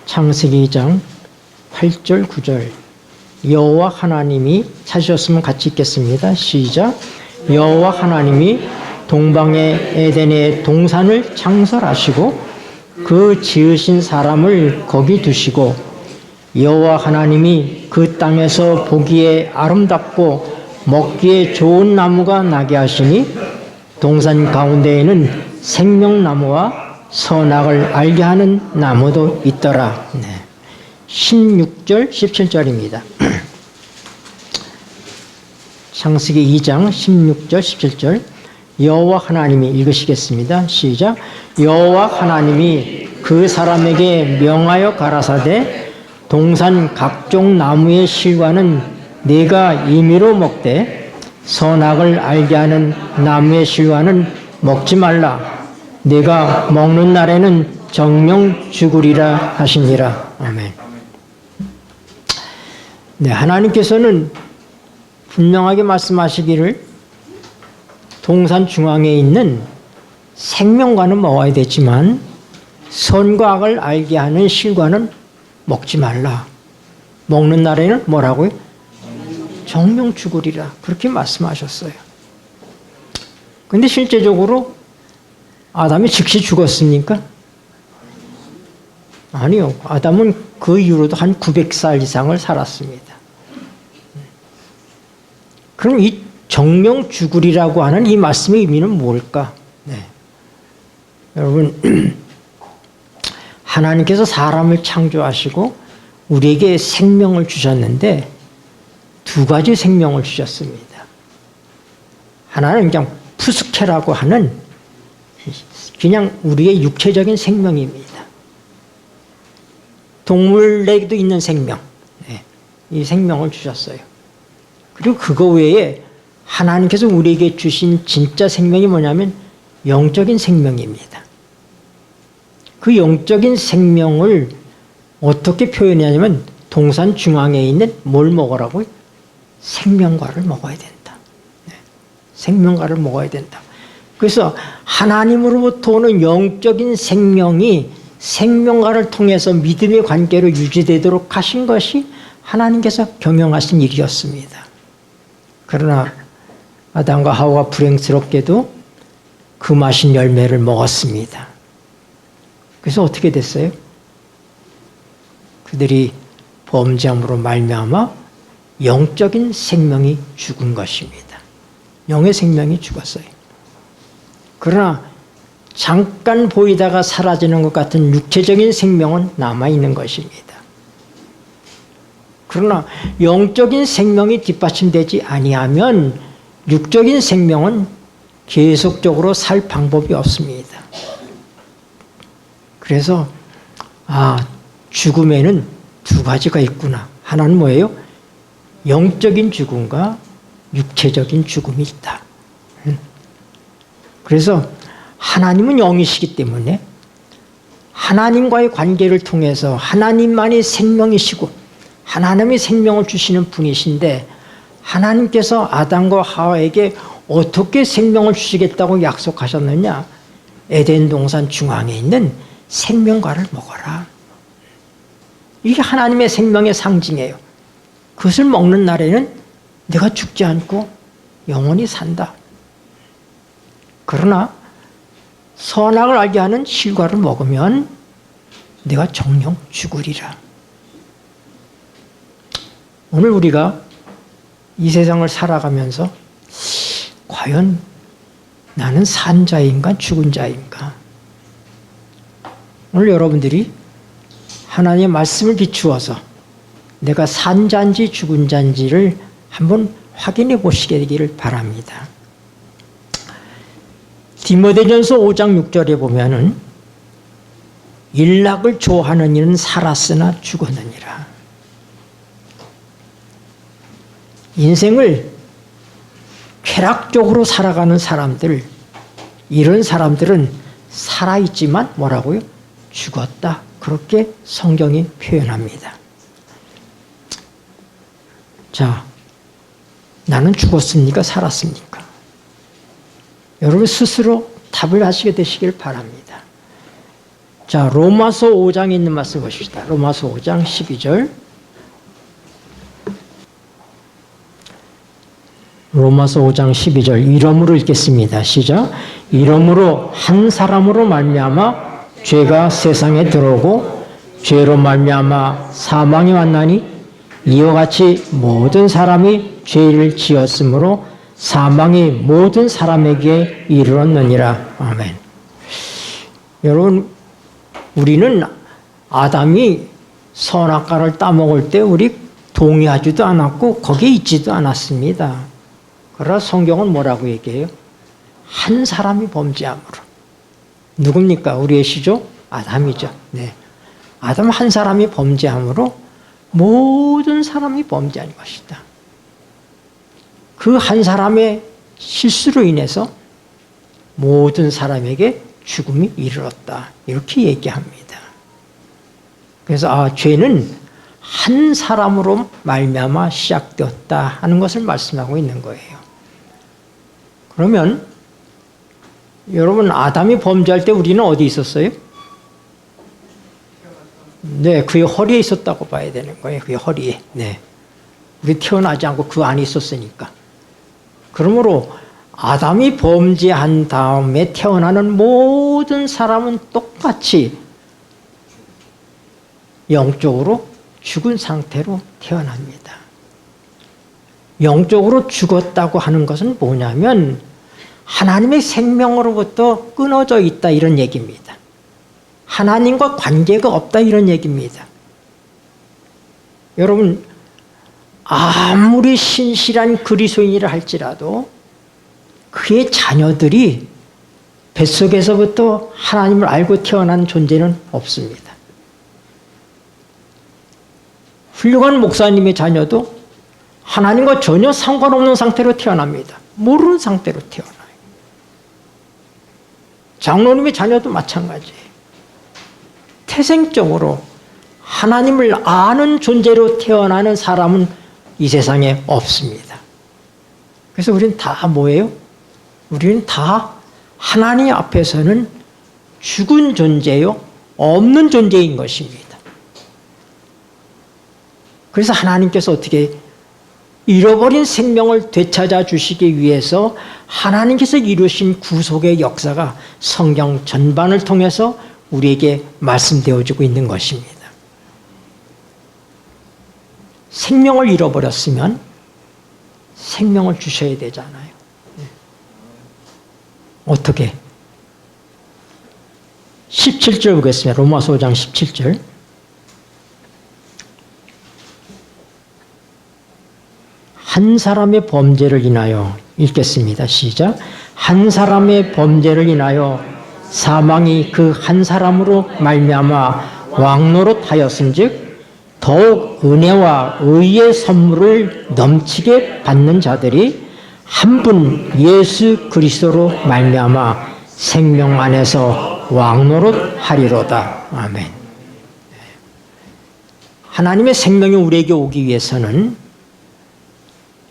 창세기 2장 8절 9절 여호와 하나님이 찾으셨으면 같이 읽겠습니다. 시작. 여호와 하나님이 동방의 에덴의 동산을 창설하시고 그 지으신 사람을 거기 두시고 여호와 하나님이 그 땅에서 보기에 아름답고 먹기에 좋은 나무가 나게 하시니 동산 가운데에는 생명나무와 선악을 알게 하는 나무도 있더라. 16절 17절입니다. 창세기 2장 16절 17절 여호와 하나님이 읽으시겠습니다. 시작. 여호와 하나님이 그 사람에게 명하여 가라사대 동산 각종 나무의 실과는 네가 임의로 먹되 선악을 알게 하는 나무의 실과는 먹지 말라. 네가 먹는 날에는 정령 죽으리라 하시니라. 아멘. 네, 하나님께서는 분명하게 말씀하시기를 동산 중앙에 있는 생명과는 먹어야 되지만 선과 악을 알게 하는 실과는 먹지 말라. 먹는 날에는 뭐라고요? 정령 죽으리라. 그렇게 말씀하셨어요. 근데 실제적으로 아담이 즉시 죽었습니까? 아니요. 아담은 그 이후로도 한 900살 이상을 살았습니다. 그럼 이 정령 죽으리라고 하는 이 말씀의 의미는 뭘까? 네. 여러분, 하나님께서 사람을 창조하시고 우리에게 생명을 주셨는데 두 가지 생명을 주셨습니다. 하나는 그냥 푸스케라고 하는 그냥 우리의 육체적인 생명입니다. 동물에게도 있는 생명, 이 생명을 주셨어요. 그리고 그거 외에 하나님께서 우리에게 주신 진짜 생명이 뭐냐면 영적인 생명입니다. 그 영적인 생명을 어떻게 표현하냐면 동산 중앙에 있는 뭘 먹으라고요? 생명과를 먹어야 된다. 생명과를 먹어야 된다. 그래서 하나님으로부터 오는 영적인 생명이 생명과를 통해서 믿음의 관계로 유지되도록 하신 것이 하나님께서 경영하신 일이었습니다. 그러나 아담과 하와가 불행스럽게도 그 마신 열매를 먹었습니다. 그래서 어떻게 됐어요? 그들이 범죄함으로 말미암아 영적인 생명이 죽은 것입니다. 영의 생명이 죽었어요. 그러나 잠깐 보이다가 사라지는 것 같은 육체적인 생명은 남아있는 것입니다. 그러나 영적인 생명이 뒷받침되지 아니하면 육적인 생명은 계속적으로 살 방법이 없습니다. 그래서 죽음에는 두 가지가 있구나. 하나는 뭐예요? 영적인 죽음과 육체적인 죽음이 있다. 그래서 하나님은 영이시기 때문에 하나님과의 관계를 통해서 하나님만이 생명이시고 하나님이 생명을 주시는 분이신데 하나님께서 아담과 하와에게 어떻게 생명을 주시겠다고 약속하셨느냐? 에덴 동산 중앙에 있는 생명과를 먹어라. 이게 하나님의 생명의 상징이에요. 그것을 먹는 날에는 내가 죽지 않고 영원히 산다. 그러나 선악을 알게 하는 실과를 먹으면 내가 정령 죽으리라. 오늘 우리가 이 세상을 살아가면서 과연 나는 산 자인가 죽은 자인가? 오늘 여러분들이 하나님의 말씀을 비추어서 내가 산 자인지 죽은 자인지를 한번 확인해 보시게 되기를 바랍니다. 디모데전서 5장 6절에 보면은 일락을 좋아하는 이는 살았으나 죽었느니라. 인생을 쾌락적으로 살아가는 사람들, 이런 사람들은 살아있지만 뭐라고요? 죽었다. 그렇게 성경이 표현합니다. 자, 나는 죽었습니까? 살았습니까? 여러분 스스로 답을 하시게 되시길 바랍니다. 자, 로마서 5장에 있는 말씀 보십시다. 로마서 5장 12절. 로마서 5장 12절. 이러므로 읽겠습니다. 시작. 이러므로 한 사람으로 말미암아 죄가 세상에 들어오고 죄로 말미암아 사망이 왔나니 이와 같이 모든 사람이 죄를 지었으므로 사망이 모든 사람에게 이르렀느니라. 아멘. 여러분, 우리는 아담이 선악과를 따먹을 때 우리 동의하지도 않았고 거기에 있지도 않았습니다. 그러나 성경은 뭐라고 얘기해요? 한 사람이 범죄함으로. 누굽니까? 우리의 시조? 아담이죠. 네. 아담 한 사람이 범죄함으로 모든 사람이 범죄한 것이다. 그 한 사람의 실수로 인해서 모든 사람에게 죽음이 이르렀다. 이렇게 얘기합니다. 그래서 죄는 한 사람으로 말미암아 시작되었다 하는 것을 말씀하고 있는 거예요. 그러면 여러분, 아담이 범죄할 때 우리는 어디 있었어요? 네, 그의 허리에 있었다고 봐야 되는 거예요. 그의 허리에. 네. 우리 태어나지 않고 그 안에 있었으니까. 그러므로 아담이 범죄한 다음에 태어나는 모든 사람은 똑같이 영적으로 죽은 상태로 태어납니다. 영적으로 죽었다고 하는 것은 뭐냐면 하나님의 생명으로부터 끊어져 있다 이런 얘기입니다. 하나님과 관계가 없다 이런 얘기입니다. 여러분, 아무리 신실한 그리스도인이라 할지라도 그의 자녀들이 뱃속에서부터 하나님을 알고 태어난 존재는 없습니다. 훌륭한 목사님의 자녀도 하나님과 전혀 상관없는 상태로 태어납니다. 모르는 상태로 태어나요. 장로님의 자녀도 마찬가지예요. 태생적으로 하나님을 아는 존재로 태어나는 사람은 이 세상에 없습니다. 그래서 우리는 다 뭐예요? 우리는 다 하나님 앞에서는 죽은 존재요, 없는 존재인 것입니다. 그래서 하나님께서 어떻게 잃어버린 생명을 되찾아 주시기 위해서 하나님께서 이루신 구속의 역사가 성경 전반을 통해서 우리에게 말씀되어지고 있는 것입니다. 생명을 잃어버렸으면 생명을 주셔야 되잖아요. 어떻게? 17절 보겠습니다. 로마서 5장 17절. 한 사람의 범죄를 인하여 읽겠습니다. 시작. 한 사람의 범죄를 인하여 사망이 그 한 사람으로 말미암아 왕노릇하였은즉 더욱 은혜와 의의 선물을 넘치게 받는 자들이 한 분 예수 그리스도로 말미암아 생명 안에서 왕노릇하리로다. 아멘. 하나님의 생명이 우리에게 오기 위해서는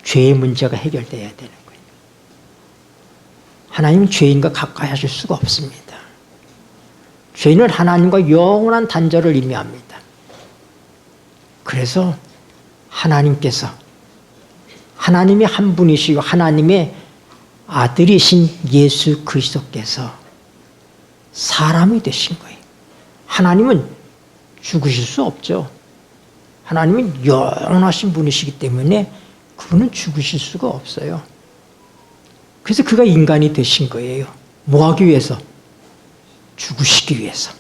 죄의 문제가 해결돼야 되는 거예요. 하나님은 죄인과 가까이 하실 수가 없습니다. 죄는 하나님과 영원한 단절을 의미합니다. 그래서 하나님께서 하나님이 한 분이시고 하나님의 아들이신 예수 그리스도께서 사람이 되신 거예요. 하나님은 죽으실 수 없죠. 하나님은 영원하신 분이시기 때문에 그분은 죽으실 수가 없어요. 그래서 그가 인간이 되신 거예요. 뭐 하기 위해서? 죽으시기 위해서.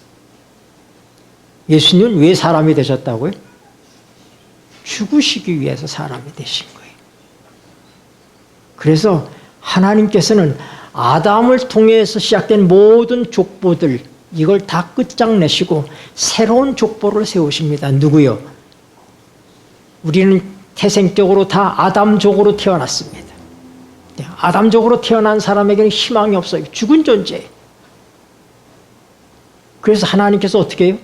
예수님은 왜 사람이 되셨다고요? 죽으시기 위해서 사람이 되신 거예요. 그래서 하나님께서는 아담을 통해서 시작된 모든 족보들 이걸 다 끝장내시고 새로운 족보를 세우십니다. 누구요? 우리는 태생적으로 다 아담족으로 태어났습니다. 아담족으로 태어난 사람에게는 희망이 없어요. 죽은 존재예요. 그래서 하나님께서 어떻게 해요?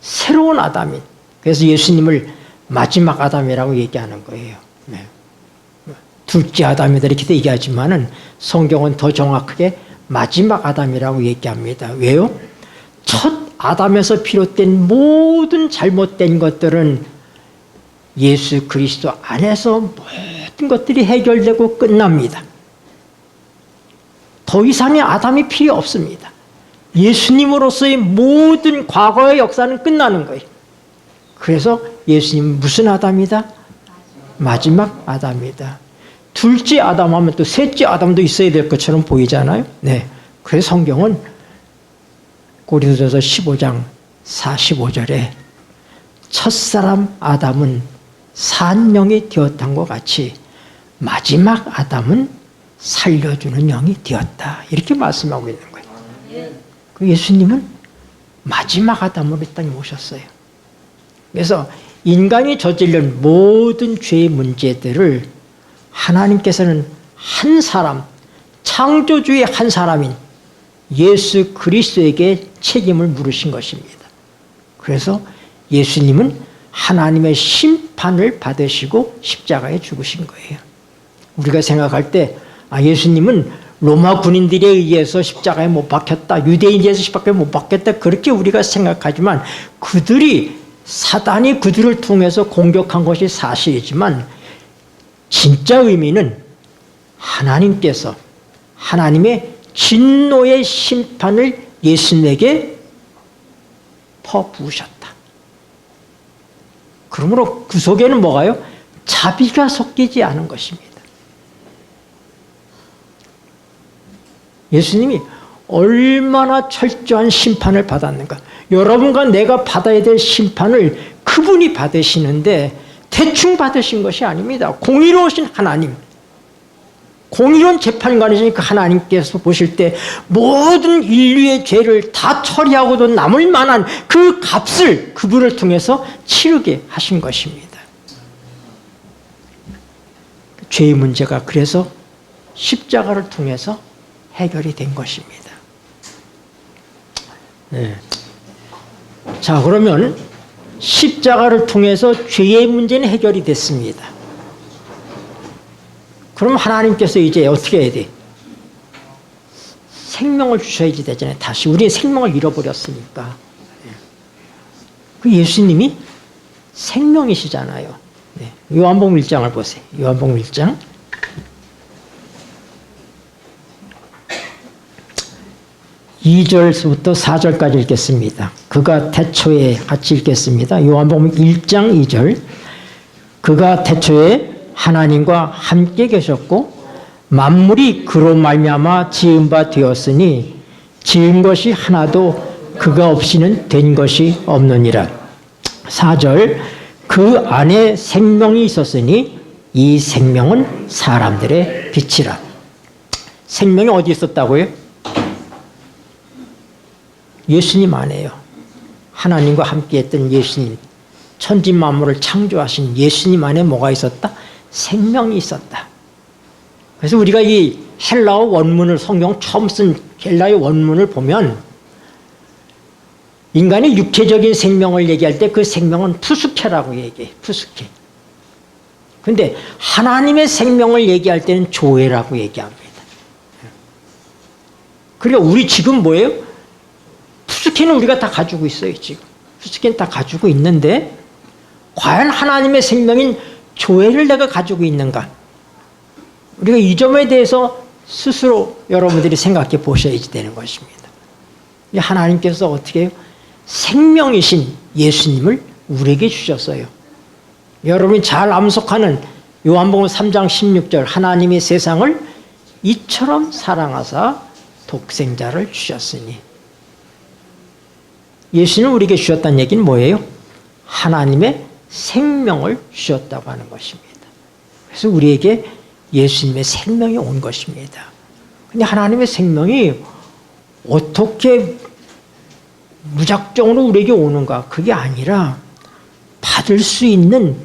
새로운 아담인. 그래서 예수님을 마지막 아담이라고 얘기하는 거예요. 네. 둘째 아담이다 이렇게 얘기하지만은 성경은 더 정확하게 마지막 아담이라고 얘기합니다. 왜요? 첫 아담에서 비롯된 모든 잘못된 것들은 예수 그리스도 안에서 모든 것들이 해결되고 끝납니다. 더 이상의 아담이 필요 없습니다. 예수님으로서의 모든 과거의 역사는 끝나는 거예요. 그래서 예수님은 무슨 아담이다? 마지막 아담이다. 둘째 아담 하면 또 셋째 아담도 있어야 될 것처럼 보이잖아요. 네. 그래서 성경은 고린도전서 15장 45절에 첫사람 아담은 산 영이 되었던 것 같이 마지막 아담은 살려주는 영이 되었다. 이렇게 말씀하고 있는 거예요. 그 예수님은 마지막 아담으로 이 땅에 오셨어요. 그래서 인간이 저지른 모든 죄의 문제들을 하나님께서는 한 사람, 창조주의 한 사람인 예수 그리스도에게 책임을 물으신 것입니다. 그래서 예수님은 하나님의 심판을 받으시고 십자가에 죽으신 거예요. 우리가 생각할 때 예수님은 로마 군인들에 의해서 십자가에 못 박혔다, 유대인에 의해서 십자가에 못 박혔다, 그렇게 우리가 생각하지만 사단이 그들을 통해서 공격한 것이 사실이지만 진짜 의미는 하나님께서 하나님의 진노의 심판을 예수님에게 퍼부으셨다. 그러므로 그 속에는 뭐가요? 자비가 섞이지 않은 것입니다. 예수님이 얼마나 철저한 심판을 받았는가. 여러분과 내가 받아야 될 심판을 그분이 받으시는데 대충 받으신 것이 아닙니다. 공의로우신 하나님, 공의로운 재판관이신 그 하나님께서 보실 때 모든 인류의 죄를 다 처리하고도 남을 만한 그 값을 그분을 통해서 치르게 하신 것입니다. 죄의 문제가 그래서 십자가를 통해서 해결이 된 것입니다. 네. 자, 그러면 십자가를 통해서 죄의 문제는 해결이 됐습니다. 그럼 하나님께서 이제 어떻게 해야 돼? 생명을 주셔야지 되잖아요. 다시 우리의 생명을 잃어버렸으니까. 그 예수님이 생명이시잖아요. 네. 요한복음 1장을 보세요. 요한복음 1장 2절부터 4절까지 읽겠습니다. 그가 태초에 같이 읽겠습니다. 요한복음 1장 2절. 그가 태초에 하나님과 함께 계셨고 만물이 그로 말미암아 지은 바 되었으니 지은 것이 하나도 그가 없이는 된 것이 없느니라. 4절. 그 안에 생명이 있었으니 이 생명은 사람들의 빛이라. 생명이 어디 있었다고요? 예수님 안에요. 하나님과 함께했던 예수님, 천지 만물을 창조하신 예수님 안에 뭐가 있었다? 생명이 있었다. 그래서 우리가 이 헬라어 원문을, 성경 처음 쓴 헬라어 원문을 보면 인간의 육체적인 생명을 얘기할 때 그 생명은 푸스케라고 얘기해. 푸스케. 그런데 하나님의 생명을 얘기할 때는 조에라고 얘기합니다. 그러니까 우리 지금 뭐예요? 푸스케는 우리가 다 가지고 있어요. 지금 푸스케는 다 가지고 있는데 과연 하나님의 생명인 조회를 내가 가지고 있는가? 우리가 이 점에 대해서 스스로 여러분들이 생각해 보셔야지 되는 것입니다. 하나님께서 어떻게 해요? 생명이신 예수님을 우리에게 주셨어요. 여러분이 잘 암송하는 요한복음 3장 16절, 하나님이 세상을 이처럼 사랑하사 독생자를 주셨으니. 예수님을 우리에게 주셨다는 얘기는 뭐예요? 하나님의 생명을 주셨다고 하는 것입니다. 그래서 우리에게 예수님의 생명이 온 것입니다. 근데 하나님의 생명이 어떻게 무작정으로 우리에게 오는가? 그게 아니라 받을 수 있는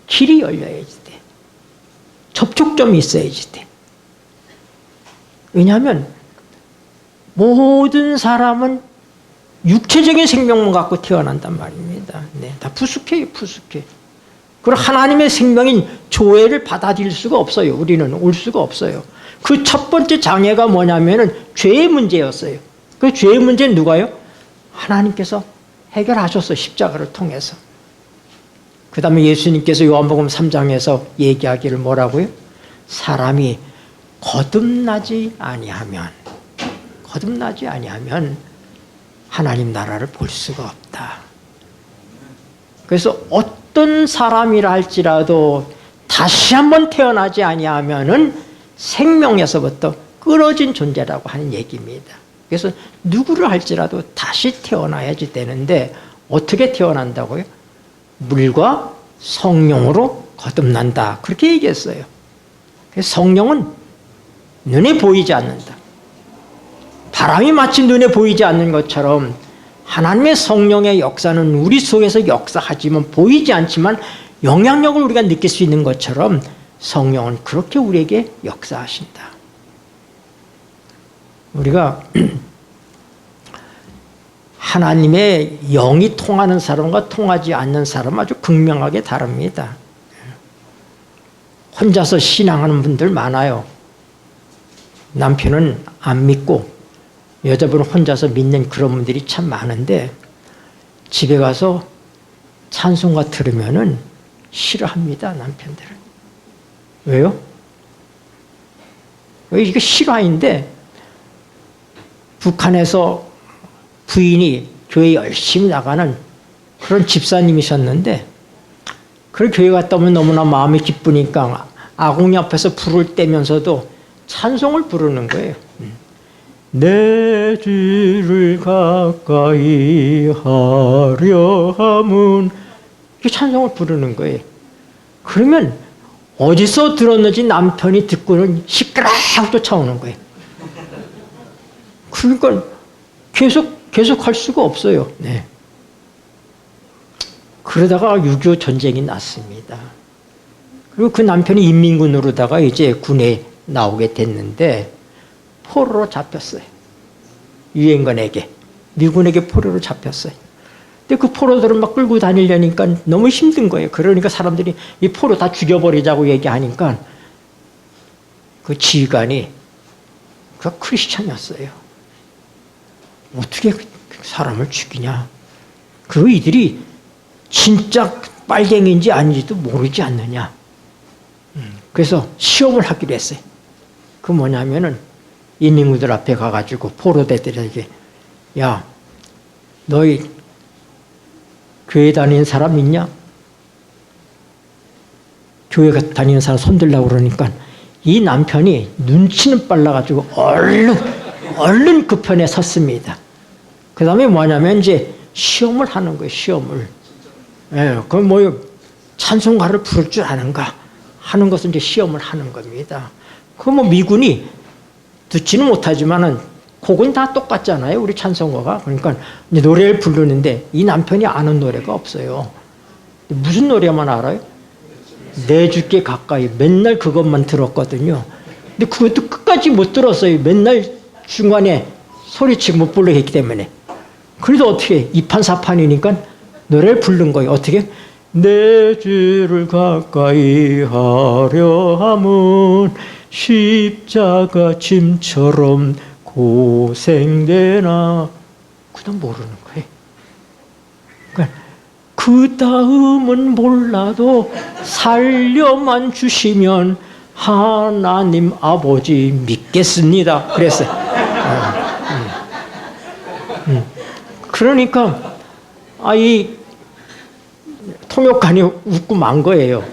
길이 열려야지 돼. 접촉점이 있어야지 돼. 왜냐하면 모든 사람은 육체적인 생명만 갖고 태어난단 말입니다. 네, 다 푸스케예요, 푸스케. 그리고 하나님의 생명인 조회를 받아들일 수가 없어요. 우리는 올 수가 없어요. 그 첫 번째 장애가 뭐냐면은 죄의 문제였어요. 그 죄의 문제는 누가요? 하나님께서 해결하셨어요. 십자가를 통해서. 그 다음에 예수님께서 요한복음 3장에서 얘기하기를 뭐라고요? 사람이 거듭나지 아니하면 하나님 나라를 볼 수가 없다. 그래서 어떤 사람이라 할지라도 다시 한번 태어나지 아니하면은 생명에서부터 끊어진 존재라고 하는 얘기입니다. 그래서 누구를 할지라도 다시 태어나야지 되는데 어떻게 태어난다고요? 물과 성령으로 거듭난다. 그렇게 얘기했어요. 그래서 성령은 눈에 보이지 않는다. 바람이 마치 눈에 보이지 않는 것처럼 하나님의 성령의 역사는 우리 속에서 역사하지만 보이지 않지만 영향력을 우리가 느낄 수 있는 것처럼 성령은 그렇게 우리에게 역사하신다. 우리가 하나님의 영이 통하는 사람과 통하지 않는 사람은 아주 극명하게 다릅니다. 혼자서 신앙하는 분들 많아요. 남편은 안 믿고 여자분은 혼자서 믿는 그런 분들이 참 많은데 집에 가서 찬송가 들으면은 싫어합니다, 남편들은. 왜요? 왜 이게 실화인데 북한에서 부인이 교회 열심히 나가는 그런 집사님이셨는데 그 교회 갔다 오면 너무나 마음이 기쁘니까 아궁이 앞에서 불을 떼면서도 찬송을 부르는 거예요. 내 주를 가까이 하려 함은 이렇게 찬송을 부르는 거예요. 그러면 어디서 들었는지 남편이 듣고는 시끄러워 쫓아오는 거예요. 그러니까 계속 할 수가 없어요. 네. 그러다가 6.25 전쟁이 났습니다. 그리고 그 남편이 인민군으로다가 이제 군에 나오게 됐는데 포로로 잡혔어요. 유엔군에게, 미군에게 포로로 잡혔어요. 근데 그 포로들을 막 끌고 다니려니까 너무 힘든 거예요. 그러니까 사람들이 이 포로 다 죽여버리자고 얘기하니까 그 지휘관이 그 크리스찬이었어요. 어떻게 사람을 죽이냐. 그리고 이들이 진짜 빨갱이인지 아닌지도 모르지 않느냐. 그래서 시험을 하기로 했어요. 그 뭐냐면은 인민군들 앞에 가가지고 포로대들에게 야, 너희 교회 다니는 사람 있냐? 교회 다니는 사람 손들라고 그러니까 이 남편이 눈치는 빨라가지고 얼른 그 편에 섰습니다. 그 다음에 뭐냐면 이제 시험을 하는 거예요, 시험을. 예, 그 뭐 찬송가를 부를 줄 아는가 하는 것을 이제 시험을 하는 겁니다. 그 뭐 미군이 듣지는 못하지만은 곡은 다 똑같잖아요, 우리 찬송가가. 그러니까 이제 노래를 부르는데 이 남편이 아는 노래가 없어요. 무슨 노래만 알아요? 내 주께 가까이. 맨날 그것만 들었거든요. 근데 그것도 끝까지 못 들었어요. 맨날 중간에 소리치고 못 부르게 했기 때문에. 그래도 어떻게 2판 4판이니까 노래를 부른 거예요. 어떻게? 내 주를 가까이 하려 함은 십자가 짐처럼 고생되나. 그다음 모르는 거예요. 그러니까 그 다음은 몰라도 살려만 주시면 하나님 아버지 믿겠습니다. 그랬어요. 그러니까 이 통역관이 웃고 만 거예요.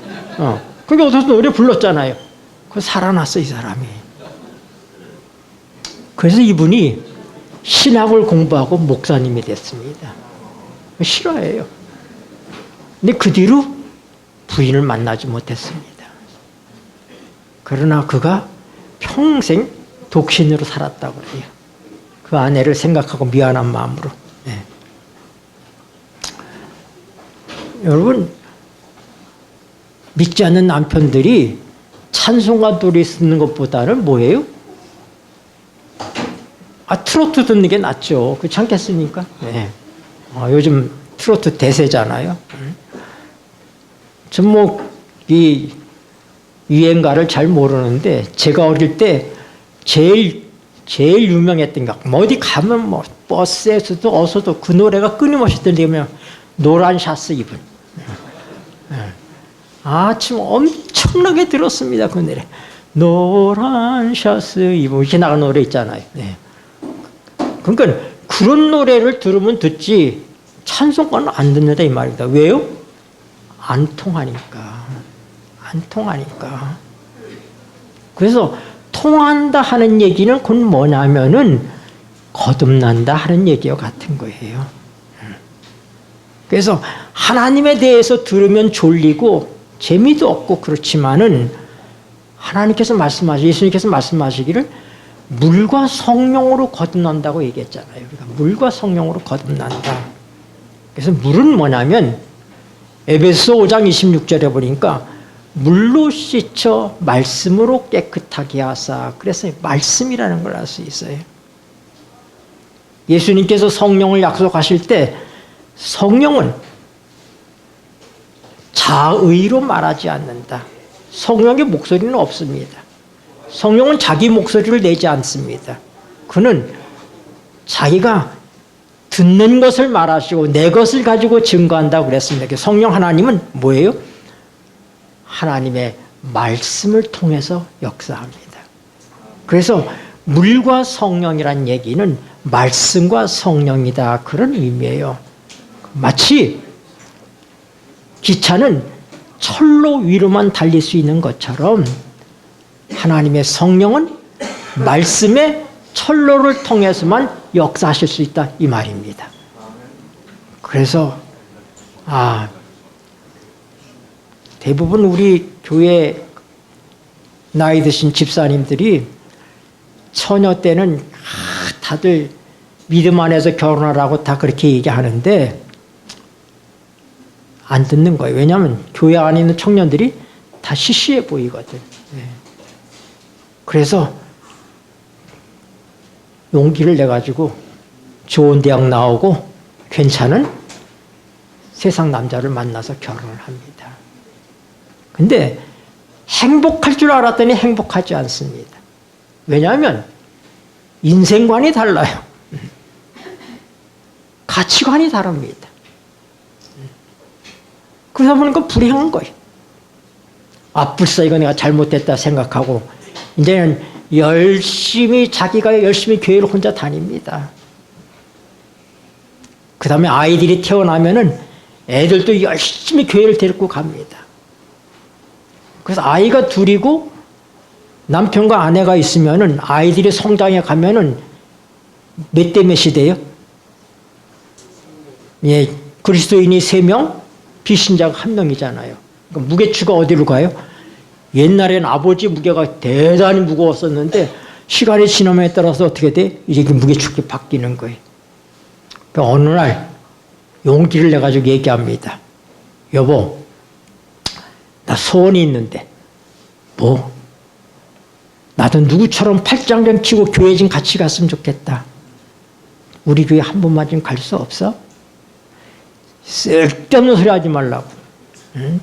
그게 어디서 노래 불렀잖아요. 그 살아났어, 이 사람이. 그래서 이분이 신학을 공부하고 목사님이 됐습니다. 실화예요. 근데 그 뒤로 부인을 만나지 못했습니다. 그러나 그가 평생 독신으로 살았다고 해요. 그 아내를 생각하고 미안한 마음으로. 네. 여러분, 믿지 않는 남편들이 찬송가 노래 쓰는 것보다는 뭐예요? 트로트 듣는 게 낫죠. 그렇지 않겠습니까? 네. 요즘 트로트 대세잖아요. 전 이 유행가를 잘 모르는데 제가 어릴 때 제일 유명했던 게 어디 가면 뭐 버스에서도 어서도 그 노래가 끊임없이 들리면 노란 샤스 입은. 아침 엄청나게 들었습니다. 그 노래. 노란 샤스 입은 이렇게 나가는 노래 있잖아요. 네. 그러니까 그런 노래를 들으면 듣지 찬송가는 안 듣는다 이 말입니다. 왜요? 안 통하니까. 안 통하니까. 그래서 통한다 하는 얘기는 그건 뭐냐면은 거듭난다 하는 얘기와 같은 거예요. 그래서 하나님에 대해서 들으면 졸리고 재미도 없고 그렇지만은 하나님께서 예수님께서 말씀하시기를 물과 성령으로 거듭난다고 얘기했잖아요. 그러니까 물과 성령으로 거듭난다. 그래서 물은 뭐냐면 에베소 5장 26절에 보니까 물로 씻어 말씀으로 깨끗하게 하사. 그래서 말씀이라는 걸 알 수 있어요. 예수님께서 성령을 약속하실 때 성령은 자의로 말하지 않는다. 성령의 목소리는 없습니다. 성령은 자기 목소리를 내지 않습니다. 그는 자기가 듣는 것을 말하시고 내 것을 가지고 증거한다고 그랬습니다. 성령 하나님은 뭐예요? 하나님의 말씀을 통해서 역사합니다. 그래서 물과 성령이란 얘기는 말씀과 성령이다. 그런 의미예요. 마치 기차는 철로 위로만 달릴 수 있는 것처럼 하나님의 성령은 말씀의 철로를 통해서만 역사하실 수 있다 이 말입니다. 그래서 대부분 우리 교회 나이 드신 집사님들이 처녀 때는 다들 믿음 안에서 결혼하라고 다 그렇게 얘기하는데 안 듣는 거예요. 왜냐하면 교회 안에 있는 청년들이 다 시시해 보이거든. 그래서 용기를 내가지고 좋은 대학 나오고 괜찮은 세상 남자를 만나서 결혼을 합니다. 근데 행복할 줄 알았더니 행복하지 않습니다. 왜냐하면 인생관이 달라요. 가치관이 다릅니다. 그러다 보니까 불행한 거예요. 불사 이거 내가 잘못됐다 생각하고 이제는 자기가 열심히 교회를 혼자 다닙니다. 그 다음에 아이들이 태어나면은 애들도 열심히 교회를 데리고 갑니다. 그래서 아이가 둘이고 남편과 아내가 있으면은 아이들이 성장해 가면은 몇 대 몇이 돼요? 그리스도인이 3명, 비신자가 1명이잖아요. 그러니까 무게추가 어디로 가요? 옛날에는 아버지 무게가 대단히 무거웠었는데 시간이 지남에 따라서 어떻게 돼? 이제 그 무게축이 바뀌는 거예요. 그러니까 어느 날 용기를 내가지고 얘기합니다. 여보, 나 소원이 있는데. 뭐? 나도 누구처럼 팔짱 좀 치고 교회 좀 같이 갔으면 좋겠다. 우리 교회 한 번만 좀 갈 수 없어? 쓸데없는 소리 하지 말라고. 응?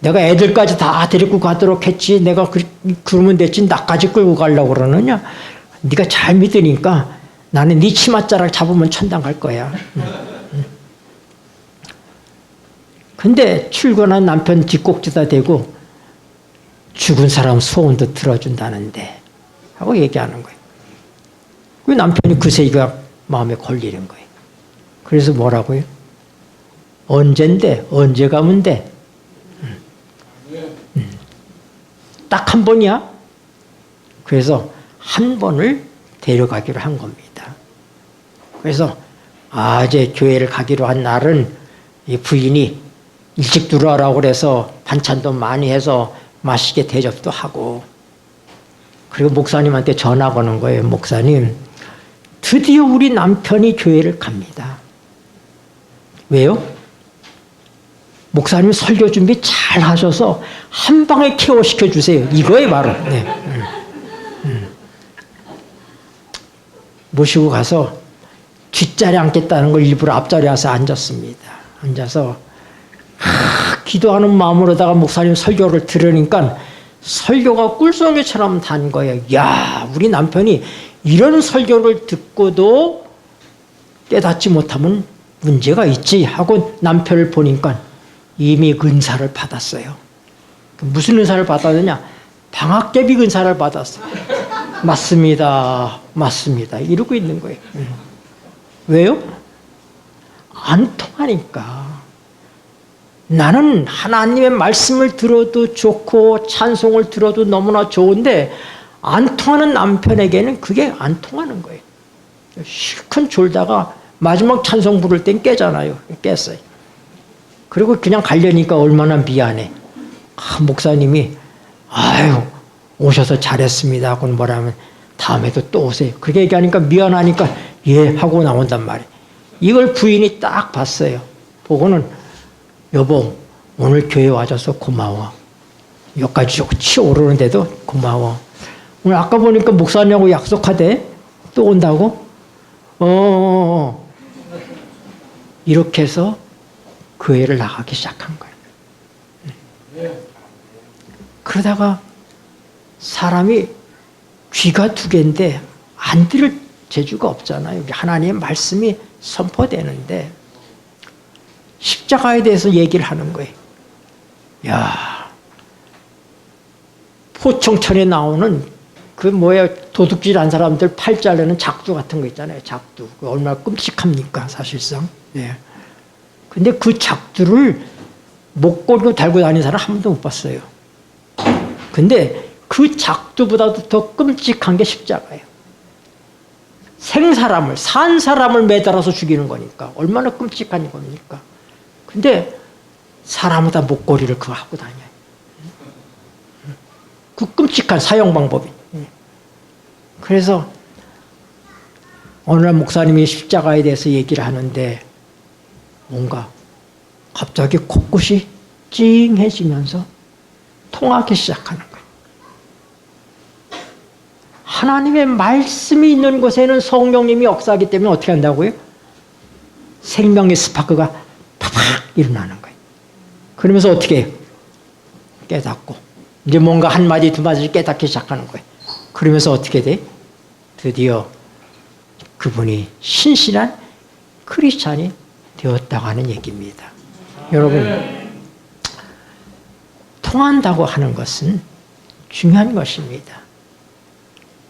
내가 애들까지 다 데리고 가도록 했지. 내가 그러면 됐지. 나까지 끌고 가려고 그러느냐? 네가 잘 믿으니까 나는 네 치맛자락 잡으면 천당 갈 거야. 근데 출근한 남편 뒷꼭지다 대고 죽은 사람 소원도 들어준다는데 하고 얘기하는 거예요. 그 남편이 그 얘기가 마음에 걸리는 거예요. 그래서 뭐라고요? 언젠데? 언제 가면 돼? 딱 한 번이야? 그래서 한 번을 데려가기로 한 겁니다. 그래서 이제 교회를 가기로 한 날은 이 부인이 일찍 들어와라고 그래서 반찬도 많이 해서 맛있게 대접도 하고, 그리고 목사님한테 전화 거는 거예요. 목사님, 드디어 우리 남편이 교회를 갑니다. 왜요? 목사님 설교 준비 잘 하셔서 한 방에 케어시켜 주세요. 이거예요, 바로. 네. 모시고 가서 뒷자리에 앉겠다는 걸 일부러 앞자리에 와서 앉았습니다. 앉아서 기도하는 마음으로다가 목사님 설교를 들으니까 설교가 꿀송이처럼 단 거예요. 야, 우리 남편이 이런 설교를 듣고도 깨닫지 못하면 문제가 있지 하고 남편을 보니까 이미 은사를 받았어요. 무슨 은사를 받았느냐? 방학개비 은사를 받았어요. 맞습니다. 맞습니다. 이러고 있는 거예요. 왜요? 안 통하니까. 나는 하나님의 말씀을 들어도 좋고 찬송을 들어도 너무나 좋은데 안 통하는 남편에게는 그게 안 통하는 거예요. 실컷 졸다가 마지막 찬송 부를 땐 깨잖아요. 깼어요. 그리고 그냥 가려니까 얼마나 미안해. 목사님이 아유 오셔서 잘했습니다 하고 뭐라면 다음에도 또 오세요. 그렇게 얘기하니까 미안하니까 예 하고 나온단 말이에요. 이걸 부인이 딱 봤어요. 보고는 여보 오늘 교회 와줘서 고마워. 여기까지 치오르는데도 고마워. 오늘 아까 보니까 목사님하고 약속하대. 또 온다고? 이렇게 해서 교회를 나가기 시작한 거예요. 그러다가 사람이 귀가 두 개인데 안 들을 재주가 없잖아요. 하나님의 말씀이 선포되는데 십자가에 대해서 얘기를 하는 거예요. 야, 포청천에 나오는 그 도둑질한 사람들 팔 자르는 작두 같은 거 있잖아요. 작두. 얼마나 끔찍합니까, 사실상. 예. 근데 그 작두를 목걸이로 달고 다니는 사람 한 번도 못 봤어요. 근데 그 작두보다도 더 끔찍한 게 십자가예요. 생사람을, 산 사람을 매달아서 죽이는 거니까. 얼마나 끔찍한 겁니까? 근데 사람마다 목걸이를 그거 하고 다녀요. 그 끔찍한 사용 방법이. 그래서 어느 날 목사님이 십자가에 대해서 얘기를 하는데 뭔가 갑자기 코끝이 찡해지면서 통하기 시작하는 거예요. 하나님의 말씀이 있는 곳에는 성령님이 역사하기 때문에 어떻게 한다고요? 생명의 스파크가 팍팍 일어나는 거예요. 그러면서 어떻게 해요? 깨닫고 이제 뭔가 한 마디 두 마디 깨닫기 시작하는 거예요. 그러면서 어떻게 돼? 드디어 그분이 신실한 크리스찬이 되었다고 하는 얘기입니다. 여러분, 통한다고 하는 것은 중요한 것입니다.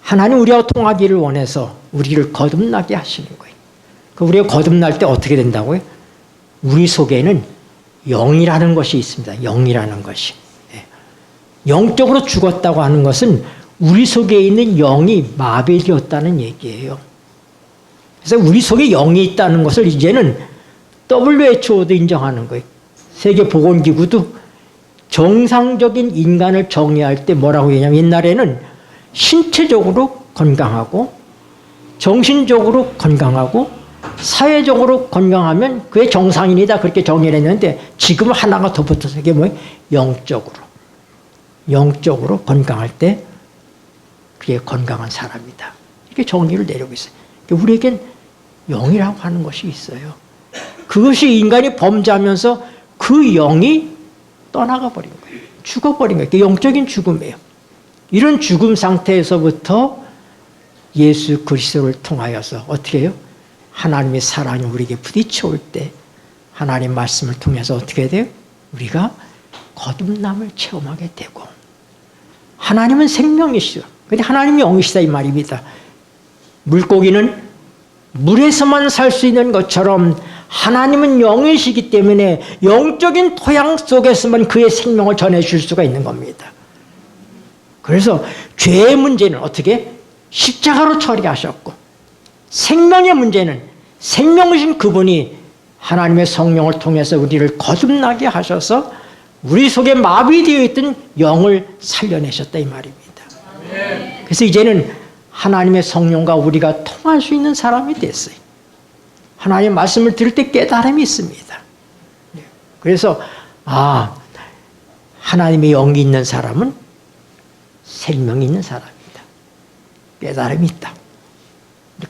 하나님 우리하고 통하기를 원해서 우리를 거듭나게 하시는 거예요. 우리가 거듭날 때 어떻게 된다고요? 우리 속에는 영이라는 것이 있습니다. 영이라는 것이. 영적으로 죽었다고 하는 것은 우리 속에 있는 영이 마비되었다는 얘기예요. 그래서 우리 속에 영이 있다는 것을 이제는 WHO도 인정하는 거예요. 세계보건기구도 정상적인 인간을 정의할 때 뭐라고 얘기하냐면 옛날에는 신체적으로 건강하고 정신적으로 건강하고 사회적으로 건강하면 그게 정상인이다 그렇게 정의를 했는데 지금은 하나가 더 붙어서 그게 뭐예요? 영적으로 건강할 때 그게 건강한 사람이다. 이렇게 정의를 내리고 있어요. 우리에겐 영이라고 하는 것이 있어요. 그것이 인간이 범죄하면서 그 영이 떠나가 버린 거예요. 죽어버린 거예요. 영적인 죽음이에요. 이런 죽음 상태에서부터 예수 그리스도를 통하여서 어떻게 해요? 하나님의 사랑이 우리에게 부딪혀올 때 하나님 말씀을 통해서 어떻게 돼요? 우리가 거듭남을 체험하게 되고 하나님은 생명이시죠. 근데 하나님이 영이시다 이 말입니다. 물고기는 물에서만 살 수 있는 것처럼 하나님은 영이시기 때문에 영적인 토양 속에서만 그의 생명을 전해줄 수가 있는 겁니다. 그래서 죄의 문제는 어떻게? 십자가로 처리하셨고 생명의 문제는 생명이신 그분이 하나님의 성령을 통해서 우리를 거듭나게 하셔서 우리 속에 마비되어 있던 영을 살려내셨다 이 말입니다. 그래서 이제는 하나님의 성령과 우리가 통할 수 있는 사람이 됐어요. 하나님의 말씀을 들을 때 깨달음이 있습니다. 그래서 하나님의 영이 있는 사람은 생명이 있는 사람이다. 깨달음이 있다.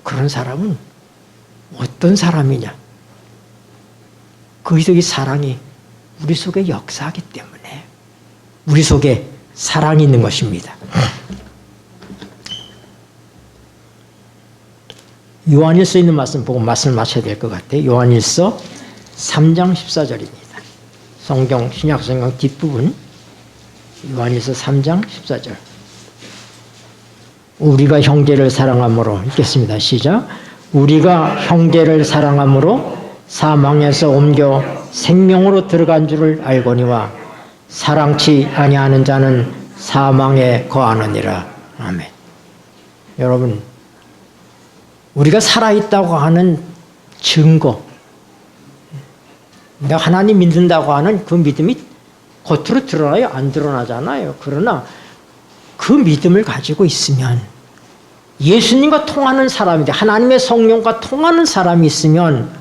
그런 사람은 어떤 사람이냐? 그리스도의 사랑이 우리 속에 역사하기 때문에 우리 속에 사랑이 있는 것입니다. 요한일서 있는 말씀 보고 말씀을 마쳐야 될 것 같아요. 요한일서 3장 14절입니다. 성경, 신약성경 뒷부분 요한일서 3장 14절. 우리가 형제를 사랑함으로 읽겠습니다. 시작. 우리가 형제를 사랑함으로 사망에서 옮겨 생명으로 들어간 줄을 알거니와 사랑치 아니하는 자는 사망에 거하느니라. 아멘. 여러분, 우리가 살아있다고 하는 증거, 내가 하나님 믿는다고 하는 그 믿음이 겉으로 드러나요? 안 드러나잖아요. 그러나 그 믿음을 가지고 있으면, 예수님과 통하는 사람인데 하나님의 성령과 통하는 사람이 있으면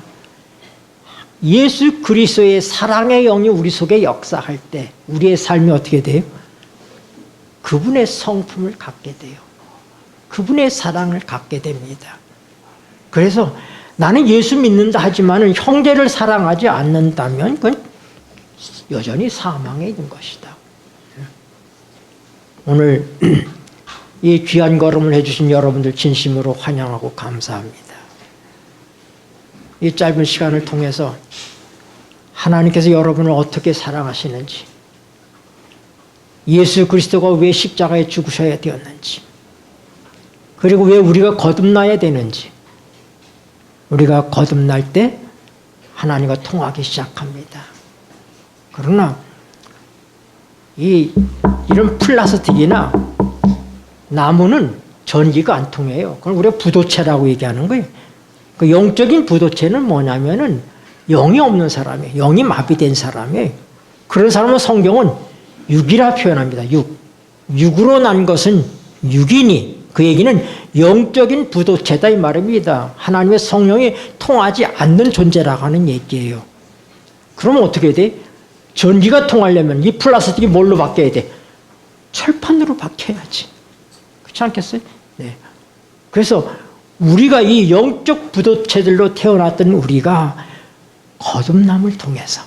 예수 그리스도의 사랑의 영이 우리 속에 역사할 때 우리의 삶이 어떻게 돼요? 그분의 성품을 갖게 돼요. 그분의 사랑을 갖게 됩니다. 그래서 나는 예수 믿는다 하지만 형제를 사랑하지 않는다면 그건 여전히 사망에 있는 것이다. 오늘 이 귀한 걸음을 해주신 여러분들 진심으로 환영하고 감사합니다. 이 짧은 시간을 통해서 하나님께서 여러분을 어떻게 사랑하시는지, 예수 그리스도가 왜 십자가에 죽으셔야 되었는지, 그리고 왜 우리가 거듭나야 되는지, 우리가 거듭날 때 하나님과 통하기 시작합니다. 그러나 이런 플라스틱이나 나무는 전기가 안 통해요. 그걸 우리가 부도체라고 얘기하는 거예요. 그 영적인 부도체는 뭐냐면은 영이 없는 사람이에요. 영이 마비된 사람이에요. 그런 사람은 성경은 육이라 표현합니다. 육으로 난 것은 육이니, 그 얘기는 영적인 부도체다 이 말입니다. 하나님의 성령이 통하지 않는 존재라고 하는 얘기예요. 그러면 어떻게 돼? 전기가 통하려면 이 플라스틱이 뭘로 바뀌어야 돼? 철판으로 바뀌어야지. 그렇지 않겠어요? 네. 그래서 우리가 이 영적 부도체들로 태어났던 우리가 거듭남을 통해서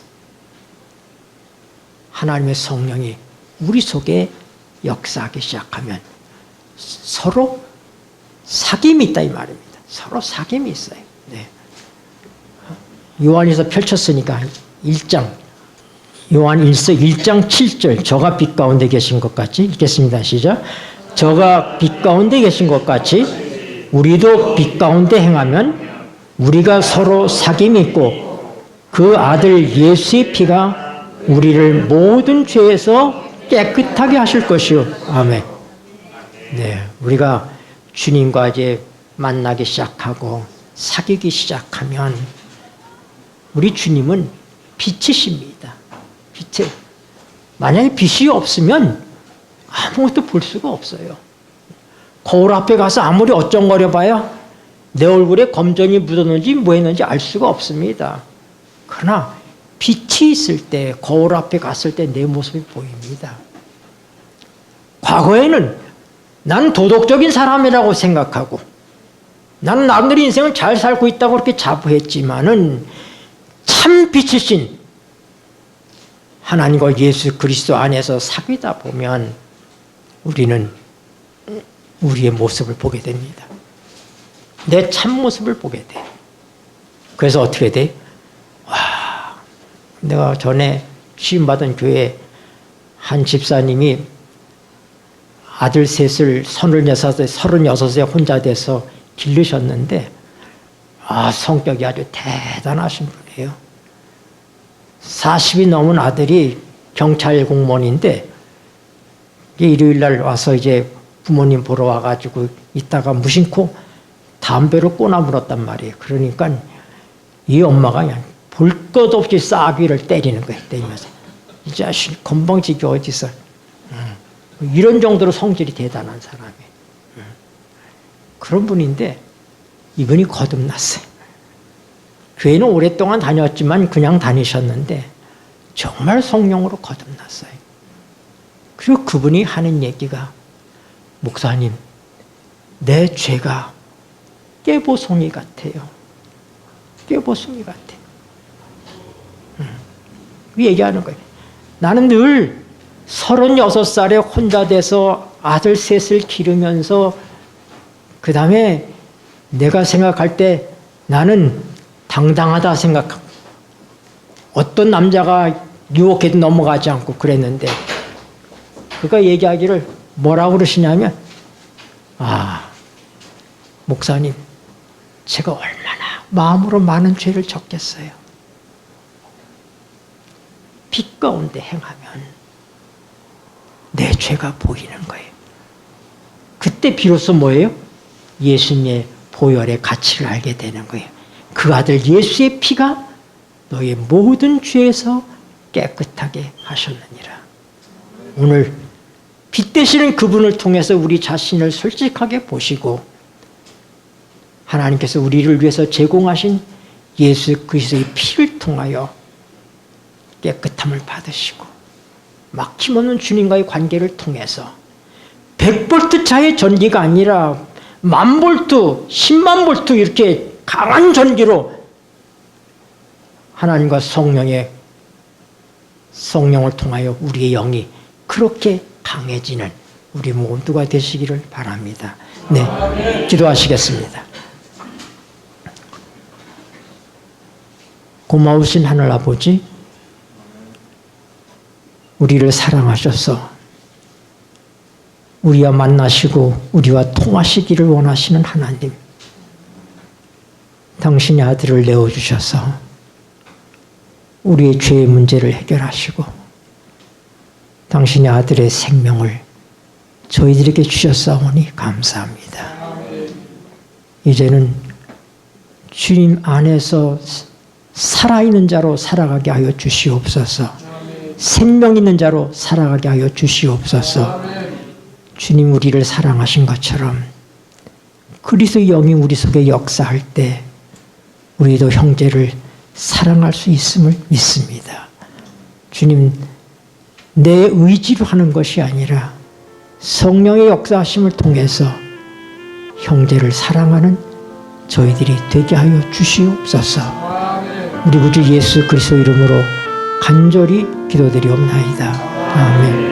하나님의 성령이 우리 속에 역사하기 시작하면 서로 사귐이 있다 이 말입니다. 서로 사귐이 있어요. 네. 요한에서 펼쳤으니까 1장, 요한일서 1장 7절, 저가 빛 가운데 계신 것 같이 읽겠습니다. 시작. 저가 빛 가운데 계신 것 같이 우리도 빛 가운데 행하면 우리가 서로 사귐이 있고 그 아들 예수의 피가 우리를 모든 죄에서 깨끗하게 하실 것이요. 아멘. 네, 우리가 주님과 이제 만나기 시작하고 사귀기 시작하면 우리 주님은 빛이십니다. 빛에 만약에 빛이 없으면 아무것도 볼 수가 없어요. 거울 앞에 가서 아무리 어쩡거려 봐야 내 얼굴에 검정이 묻었는지 뭐 했는지 알 수가 없습니다. 그러나 빛이 있을 때, 거울 앞에 갔을 때 내 모습이 보입니다. 과거에는 나는 도덕적인 사람이라고 생각하고 나는 남들의 인생을 잘 살고 있다고 그렇게 자부했지만은 참 빛이신 하나님과 예수 그리스도 안에서 사귀다 보면 우리는 우리의 모습을 보게 됩니다. 내 참모습을 보게 돼. 그래서 어떻게 돼? 와, 내가 전에 시험받은 교회 한 집사님이 아들 셋을 36에 혼자 돼서 기르셨는데 성격이 아주 대단하신 분이에요. 40이 넘은 아들이 경찰 공무원인데 일요일 날 와서 이제 부모님 보러 와가지고 있다가 무심코 담배로 꼬나 물었단 말이에요. 그러니까 이 엄마가 그냥 볼 것 없이 싸비를 때리는 거예요. 때리면서 이 자식 건방지게 어디서 이런 정도로 성질이 대단한 사람이에요. 그런 분인데 이분이 거듭났어요. 교회는 오랫동안 다녔지만 그냥 다니셨는데 정말 성령으로 거듭났어요. 그리고 그분이 하는 얘기가 목사님, 내 죄가 깨보송이 같아요. 깨보송이 같아요. 얘기하는 거예요. 나는 늘 36살에 혼자 돼서 아들 셋을 기르면서 그 다음에 내가 생각할 때 나는 당당하다 생각하고 어떤 남자가 유혹해도 넘어가지 않고 그랬는데 그가 얘기하기를 뭐라고 그러시냐면 목사님 제가 얼마나 마음으로 많은 죄를 졌겠어요. 빛 가운데 행하면 내 죄가 보이는 거예요. 그때 비로소 뭐예요? 예수님의 보혈의 가치를 알게 되는 거예요. 그 아들 예수의 피가 너의 모든 죄에서 깨끗하게 하셨느니라. 오늘 빛 되시는 그분을 통해서 우리 자신을 솔직하게 보시고 하나님께서 우리를 위해서 제공하신 예수 그리스도의 피를 통하여 깨끗함을 받으시고 막힘없는 주님과의 관계를 통해서 100볼트 차의 전기가 아니라 10,000볼트, 100,000볼트 이렇게 강한 전기로 하나님과 성령을 통하여 우리의 영이 그렇게 강해지는 우리 모두가 되시기를 바랍니다. 네, 기도하시겠습니다. 고마우신 하늘 아버지, 우리를 사랑하셔서 우리와 만나시고 우리와 통하시기를 원하시는 하나님, 당신의 아들을 내어주셔서 우리의 죄의 문제를 해결하시고 당신의 아들의 생명을 저희들에게 주셨사오니 감사합니다. 이제는 주님 안에서 살아있는 자로 살아가게 하여 주시옵소서. 생명 있는 자로 살아가게 하여 주시옵소서. 주님 우리를 사랑하신 것처럼 그리스도의 영이 우리 속에 역사할 때 우리도 형제를 사랑할 수 있음을 믿습니다. 주님, 내 의지로 하는 것이 아니라 성령의 역사하심을 통해서 형제를 사랑하는 저희들이 되게 하여 주시옵소서. 우리 구주 예수 그리스도 이름으로 간절히 기도드리옵나이다. 아멘.